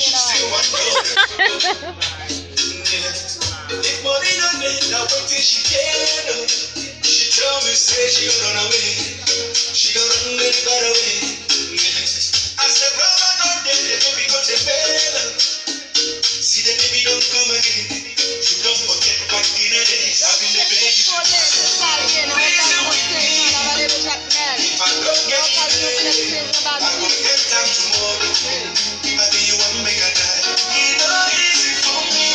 If money don't make, now wait till she can. She tell me, say she gonna run away. She gonna run and got away. I said, brother, don't let the baby go to bed. See the baby don't come again. You don't forget back in the days. I've been the baby. If I don't get today, I will get time tomorrow. I be you one make a die. You know easy for me.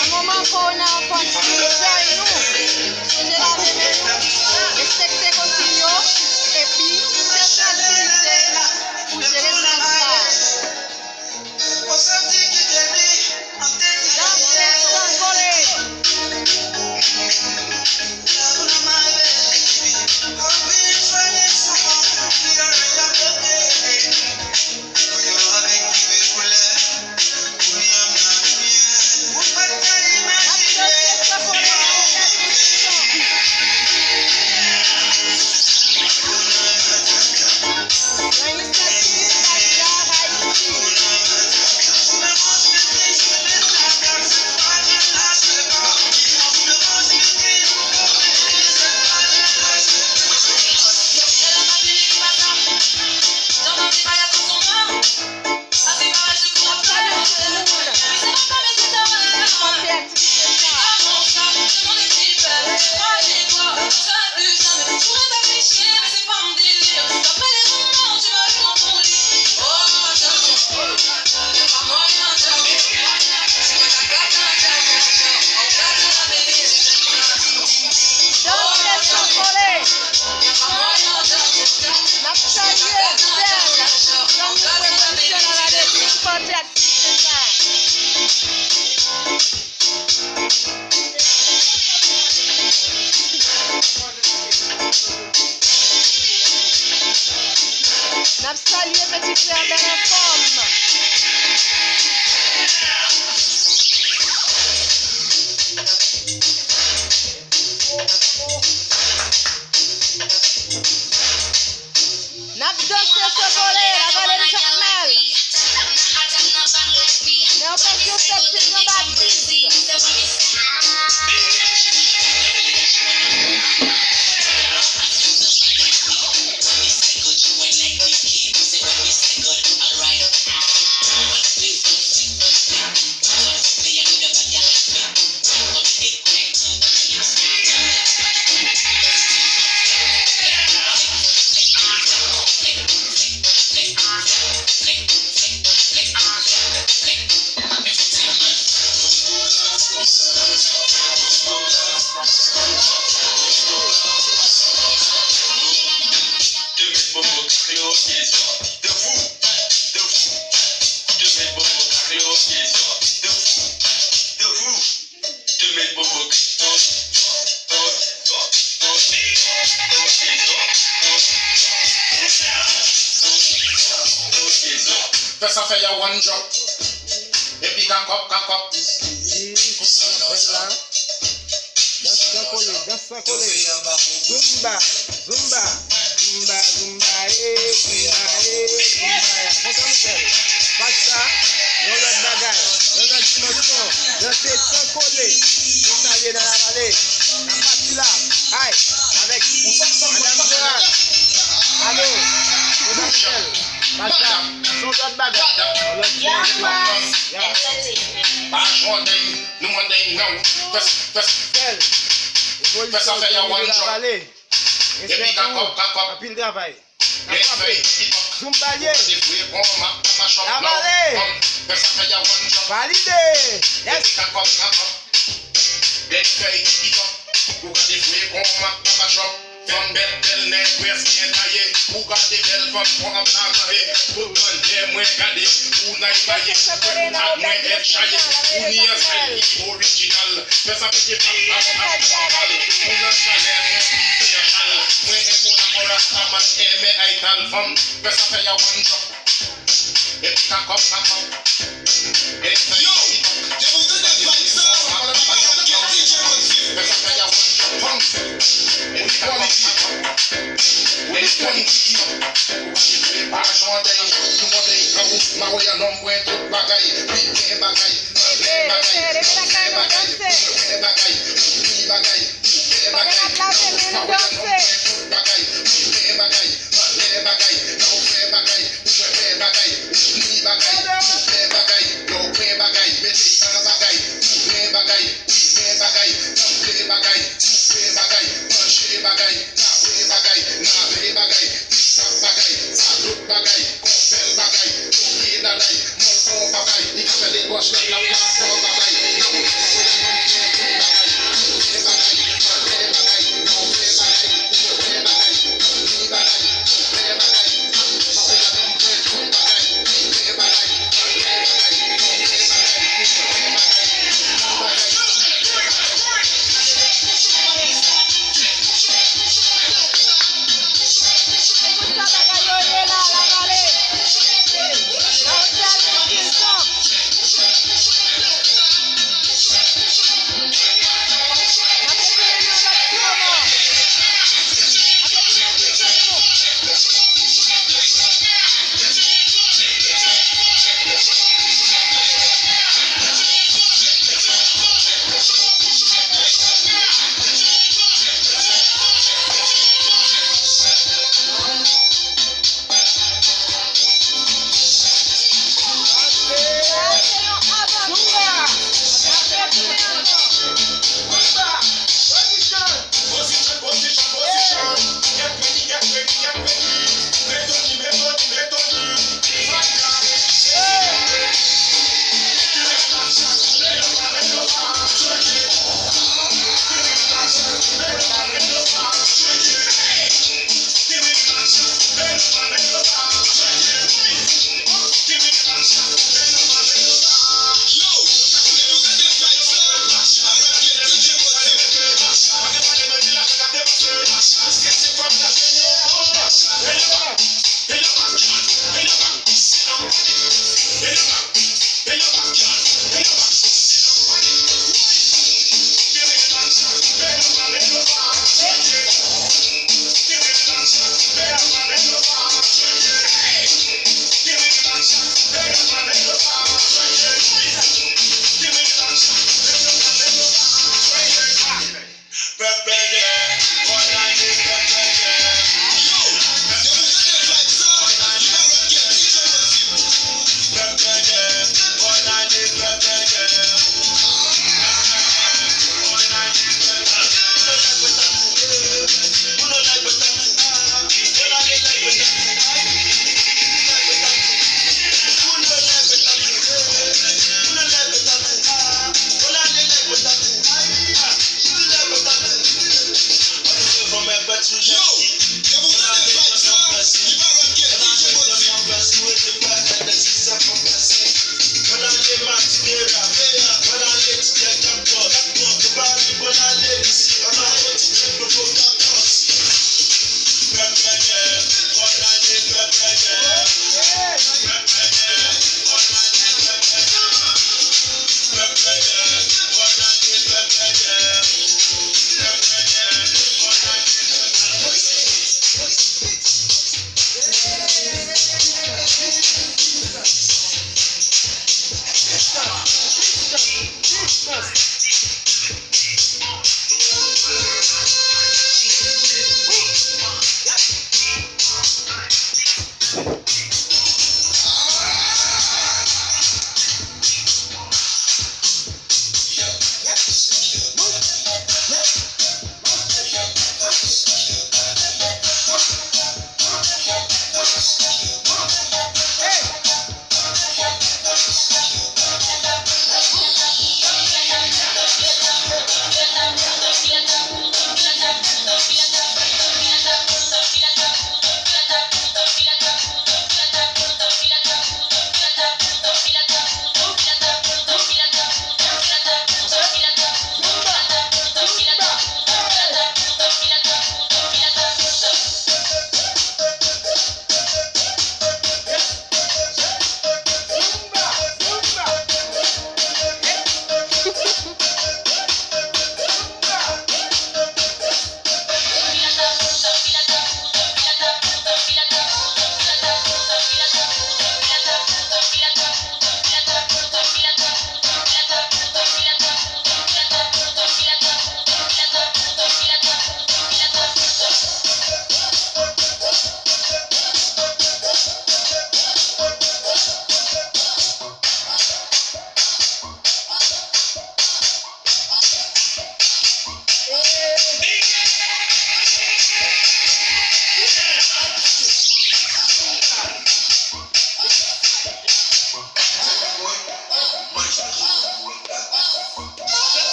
Ça fait ya one drop. Et puis cock up. Danse Zumba, pas ça, dans notre bagage, dans notre dimension, dans ces sans coller, vous savez dans la vallée, la partie là, aïe, avec Madame Gérald, allô, Madame Michel, pas ça, son notre bagage, dans notre dimension, Pas joindre, nous mandons non. ça fait ya one drop. Et puis cock up. Pile travail. Zumbaye. La vallée. Validé. Yes. From bel net west bien taillé, ou garder belle femme pour en parler, pour demander moi garder, ou n'aille pas y, moi être chaillé, ou ni un style original, mais ça fait pas, ou un salaire, c'est un chal, moi et mon amour, ça m'a aimé à être femme, mais ça fait ya one drop, et puis cock up, et puis yo, je vous donne des vibes, ça, on va pas y mais ça fait ya one drop, Pas joindre, nous mandons, ma voyant non point tout bagaille,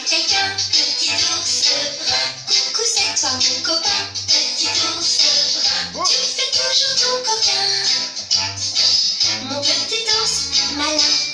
quelqu'un, petit ours brun. Coucou, c'est toi mon copain, petit ours brun. Tu fais toujours ton coquin, mon petit ours malin.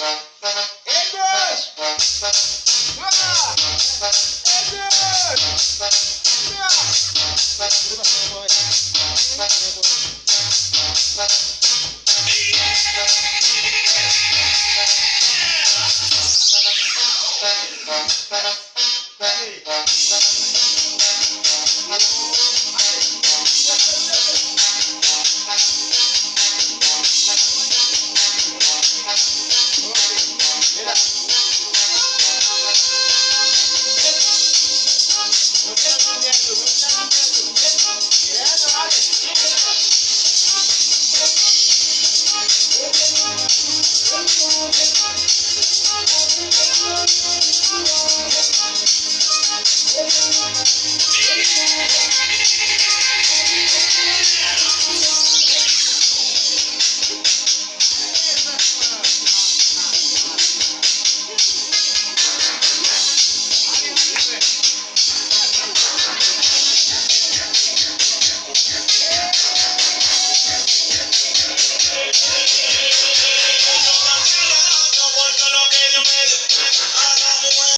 Thank you.